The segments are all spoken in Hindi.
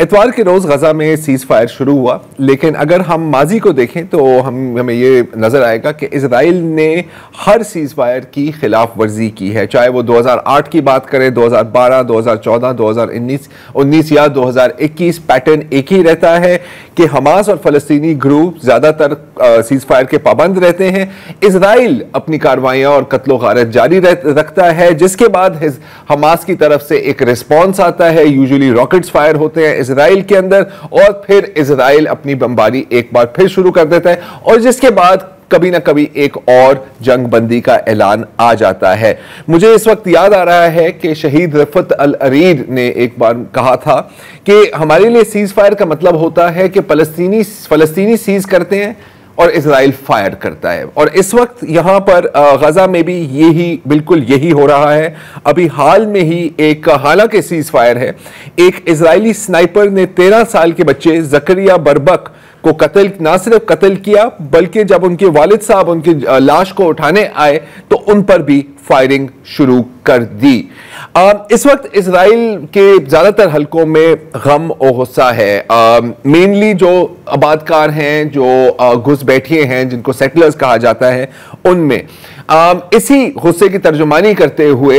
इतवार के रोज गजा में सीज फायर शुरू हुआ, लेकिन अगर हम माजी को देखें तो हमें ये नजर आएगा कि इजराइल ने हर सीज फायर की खिलाफ वर्जी की है। चाहे वो 2008 की बात करें, 2012, 2014, 2019 या 2021, पैटर्न एक ही रहता है कि हमास और फलस्तीनी ग्रुप ज्यादातर सीज फायर के पाबंद रहते हैं। इजराइल अपनी कार्रवाइयां और कत्लो गारत जारी रखता है, जिसके बाद हमास की तरफ से एक रिस्पॉन्स आता है। यूजुअली रॉकेट्स फायर होते हैं इजराइल के अंदर और फिर इजराइल अपनी बमबारी एक बार फिर शुरू कर देता है और जिसके बाद कभी ना कभी एक और जंग बंदी का ऐलान आ जाता है। मुझे इस वक्त याद आ रहा है कि शहीद रफत अल अरीर ने एक बार कहा था कि हमारे लिए सीज फायर का मतलब होता है कि फलस्तीनी सीज करते हैं और इजराइल फायर करता है। और इस वक्त यहां पर गजा में भी बिल्कुल यही हो रहा है। अभी हाल में ही एक, हालांकि सीज फायर है, एक इजरायली स्नाइपर ने 13 साल के बच्चे जकरिया बरबक को ना सिर्फ कत्ल किया बल्कि जब उनके वालिद साहब उनकी लाश को उठाने आए तो उन पर भी फायरिंग शुरू कर दी। इस वक्त इजराइल के ज्यादातर हलकों में गम और गुस्सा है। मेनली जो आबादकार हैं, जो घुसपैठिए हैं, जिनको सेटलर्स कहा जाता है, उनमें इसी गुस्से की तर्जुमानी करते हुए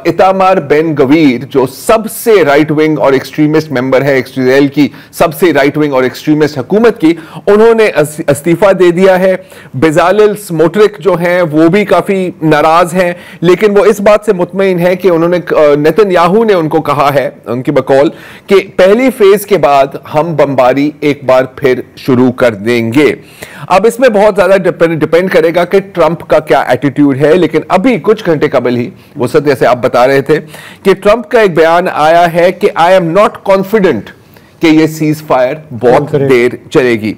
इतामार बेन गवीर, जो सबसे राइट विंग और एक्सट्रीमिस्ट मेंबर है इजराइल की सबसे राइट विंग और एक्सट्रीमिस्ट हुकूमत की, उन्होंने इस्तीफा दे दिया है। बेजालेल स्मोट्रिक जो हैं वो भी काफी नाराज हैं, लेकिन वो इस बात से मुतमईन है कि उन्होंने नेतन्याहू ने उनको कहा है, उनकी बकौल, कि पहली फेज के बाद हम बमबारी एक बार फिर शुरू कर देंगे। अब इसमें बहुत ज्यादा डिपेंड करेगा कि ट्रंप का क्या एटीट्यूड है, लेकिन अभी कुछ घंटे कबल ही वो सब जैसे आप बता रहे थे कि ट्रंप का एक बयान आया है कि आई एम नॉट कॉन्फिडेंट कि ये सीज फायर बहुत देर चलेगी।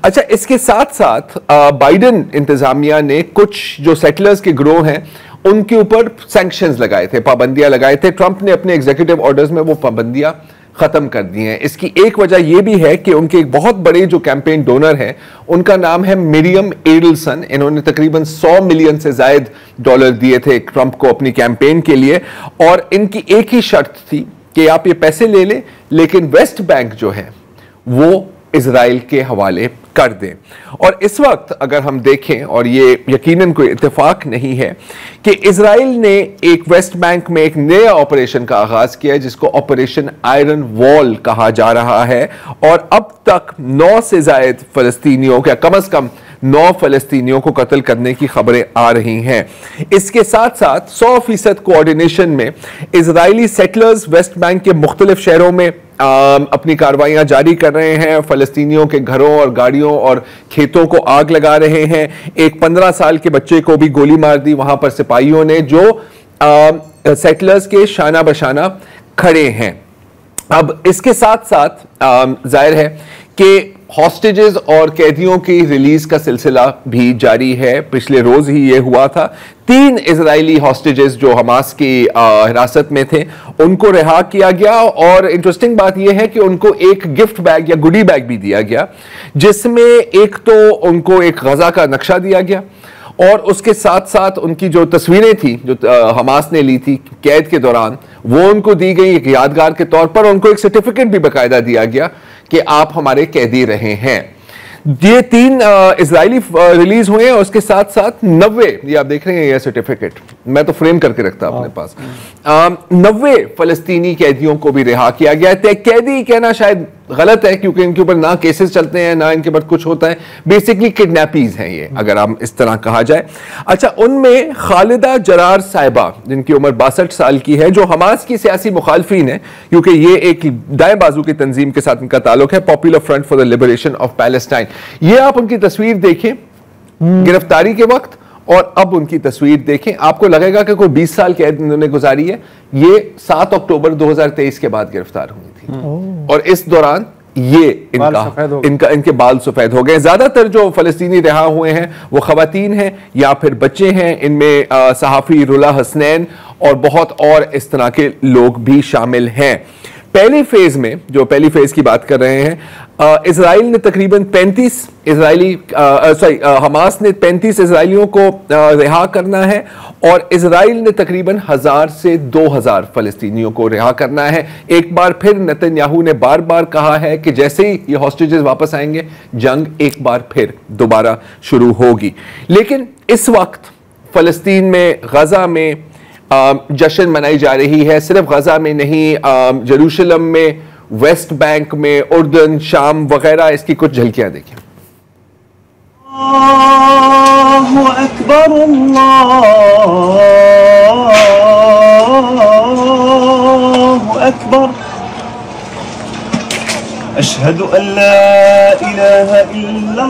अच्छा, इसके साथ साथ बाइडेन इंतजामिया ने कुछ जो सेटलर्स के ग्रोह हैं उनके ऊपर सैंक्शंस लगाए थे, पाबंदियां लगाए थे। ट्रंप ने अपने एग्जीक्यूटिव ऑर्डर्स में वो पाबंदियां खत्म कर दी हैं। इसकी एक वजह यह भी है कि उनके एक बहुत बड़े जो कैंपेन डोनर हैं, उनका नाम है मिरियम एडलसन। इन्होंने तकरीबन 100 मिलियन से ज्यादा डॉलर दिए थे ट्रंप को अपनी कैंपेन के लिए और इनकी एक ही शर्त थी कि आप ये पैसे ले लें, लेकिन वेस्ट बैंक जो है वो इजराइल के हवाले कर दें। और इस वक्त अगर हम देखें, और ये यकीनन कोई इत्तेफाक नहीं है, कि इजराइल ने एक वेस्ट बैंक में एक नया ऑपरेशन का आगाज किया जिसको ऑपरेशन आयरन वॉल कहा जा रहा है और अब तक 9 से ज्यादा फलस्तीनियों के, कम से कम 9 फलस्तीनियों को कत्ल करने की खबरें आ रही हैं। इसके साथ साथ 100% कोऑर्डिनेशन में इजरायली सेटलर्स वेस्ट बैंक के मुख्तलिफ शहरों में अपनी कार्रवाइयां जारी कर रहे हैं। फलस्तीनियों के घरों और गाड़ियों और खेतों को आग लगा रहे हैं। एक 15 साल के बच्चे को भी गोली मार दी वहां पर सिपाहियों ने, जो सेटलर्स के शाना बशाना खड़े हैं। अब इसके साथ साथ जाहिर है कि हॉस्टेजेस और कैदियों की रिलीज का सिलसिला भी जारी है। पिछले रोज ही यह हुआ था। 3 इजरायली हॉस्टेजेस जो हमास की हिरासत में थे उनको रिहा किया गया और इंटरेस्टिंग बात यह है कि उनको एक गिफ्ट बैग या गुडी बैग भी दिया गया, जिसमें एक तो उनको एक गजा का नक्शा दिया गया और उसके साथ साथ उनकी जो तस्वीरें थी जो हमास ने ली थी कैद के दौरान, वो उनको दी गई एक यादगार के तौर पर। उनको एक सर्टिफिकेट भी बाकायदा दिया गया कि आप हमारे कैदी रहे हैं। ये 3 इजरायली रिलीज हुए और उसके साथ साथ 90, ये आप देख रहे हैं ये सर्टिफिकेट मैं तो फ्रेम करके रखता अपने पास, 90 फलस्तीनी कैदियों को भी रिहा किया गया है। कैदी कहना शायद गलत है क्योंकि इनके ऊपर ना केसेस चलते हैं ना इनके ऊपर कुछ होता है, बेसिकली किडनैपीज हैं ये, अगर हम इस तरह कहा जाए। अच्छा, उनमें खालिदा जरार साहिबा जिनकी उम्र 62 साल की है, जो हमास की सियासी मुखालफिन है क्योंकि ये एक दाएं बाजू की तंजीम के साथ इनका ताल्लुक है, popular front for the liberation of Palestine. ये आप उनकी तस्वीर देखें गिरफ्तारी के वक्त और अब उनकी तस्वीर देखें, आपको लगेगा कि कोई 20 साल कैद इन्होंने गुजारी है। ये 7 अक्टूबर 2023 के बाद गिरफ्तार हुई थी और इस दौरान ये इनके बाल सफेद हो गए। ज्यादातर जो फलस्तीनी रिहा हुए हैं वो खवातीन हैं या फिर बच्चे हैं। इनमें सहाफी रुला हसनैन और बहुत और इस तरह के लोग भी शामिल हैं। पहले फेज में, जो पहली फेज की बात कर रहे हैं, इजराइल ने तकरीबन 35 हमास ने 35 इजराइलियों को रिहा करना है और इजराइल ने तकरीबन 1000 से 2000 फलस्तीनियों को रिहा करना है। एक बार फिर नेतन्याहू ने बार बार कहा है कि जैसे ही ये हॉस्टेजेस वापस आएंगे, जंग एक बार फिर दोबारा शुरू होगी। लेकिन इस वक्त फलस्तीन में, गजा में जश्न मनाई जा रही है। सिर्फ गजा में नहीं, जेरूशलम में, वेस्ट बैंक में, उर्दन, शाम वगैरह, इसकी कुछ झलकियां देखिए। अल्लाहु अकबर, अल्लाहु अकबर, अशहदु अल्ला इलाहा इल्लल्लाह।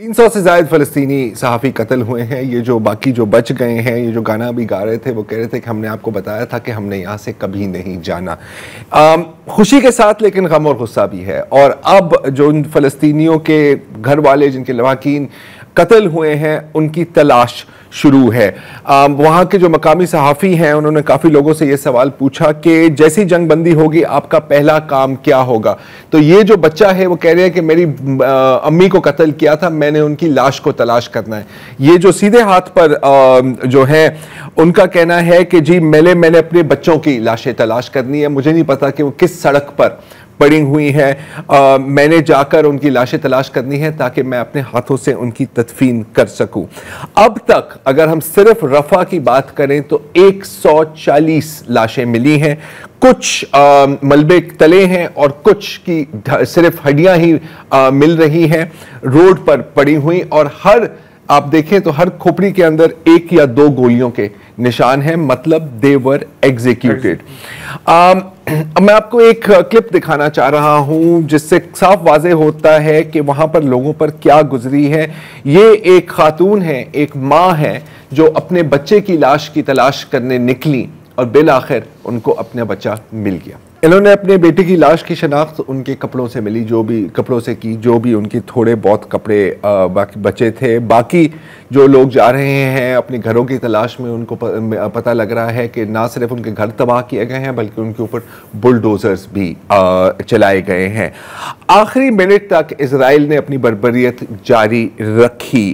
300 से ज्यादा फलस्तीनी सहाफ़ी कत्ल हुए हैं। ये जो बाकी जो बच गए हैं, ये जो गाना भी गा रहे थे, वो कह रहे थे कि हमने आपको बताया था कि हमने यहाँ से कभी नहीं जाना। खुशी के साथ लेकिन गम और गुस्सा भी है। और अब जो उन फलस्तीनियों के घर वाले जिनके लवाकीन कत्ल हुए हैं, उनकी तलाश शुरू है। वहाँ के जो मकामी सहाफ़ी हैं, उन्होंने काफ़ी लोगों से ये सवाल पूछा कि जैसी जंग बंदी होगी आपका पहला काम क्या होगा। तो ये जो बच्चा है वो कह रहे हैं कि मेरी अम्मी को कत्ल किया था, मैंने उनकी लाश को तलाश करना है। ये जो सीधे हाथ पर जो है, उनका कहना है कि जी मैंने अपने बच्चों की लाशें तलाश करनी है, मुझे नहीं पता कि वो किस सड़क पर पड़ी हुई है, मैंने जाकर उनकी लाशें तलाश करनी है ताकि मैं अपने हाथों से उनकी तदफीन कर सकूं। अब तक अगर हम सिर्फ रफा की बात करें तो 140 लाशें मिली हैं। कुछ मलबे तले हैं और कुछ की सिर्फ हड्डियां ही मिल रही हैं रोड पर पड़ी हुई। और हर आप देखें तो हर खोपड़ी के अंदर 1 या 2 गोलियों के निशान हैं, मतलब दे वर एग्जीक्यूटेड। मैं आपको एक क्लिप दिखाना चाह रहा हूं जिससे साफ वाज़े होता है कि वहां पर लोगों पर क्या गुजरी है। ये एक खातून है, एक माँ है जो अपने बच्चे की लाश की तलाश करने निकली और बिल आखिर उनको अपना बच्चा मिल गया। इन्होंने अपने बेटे की लाश की शनाख्त उनके कपड़ों से मिली, जो भी कपड़ों से की, जो भी उनकी थोड़े बहुत कपड़े बाकी बचे थे। बाकी जो लोग जा रहे हैं अपने घरों की तलाश में, उनको पता लग रहा है कि ना सिर्फ उनके घर तबाह किए गए हैं बल्कि उनके ऊपर बुलडोजर्स भी चलाए गए हैं। आखिरी मिनट तक इजराइल ने अपनी बर्बरियत जारी रखी।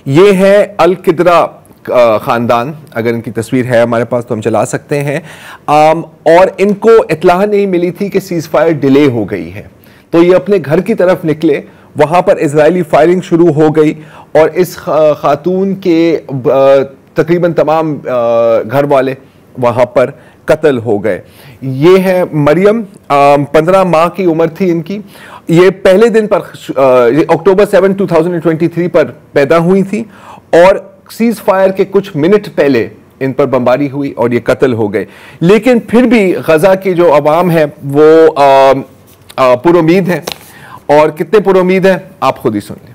ये है अल किद्रा ख़ानदान, अगर इनकी तस्वीर है हमारे पास तो हम चला सकते हैं। और इनको इत्तला नहीं मिली थी कि सीज़ फायर डिले हो गई है, तो ये अपने घर की तरफ निकले, वहाँ पर इजरायली फायरिंग शुरू हो गई और इस खातून के तकरीबन तमाम घर वाले वहाँ पर कत्ल हो गए। ये है मरियम, 15 माह की उम्र थी इनकी। ये पहले दिन पर अक्टूबर 7, 2023 पर पैदा हुई थी और सीज फायर के कुछ मिनट पहले इन पर बमबारी हुई और ये कत्ल हो गए। लेकिन फिर भी गजा की जो अवाम है वो पुरुमीद है। और कितने पुरुमीद हैं आप खुद ही सुन लें।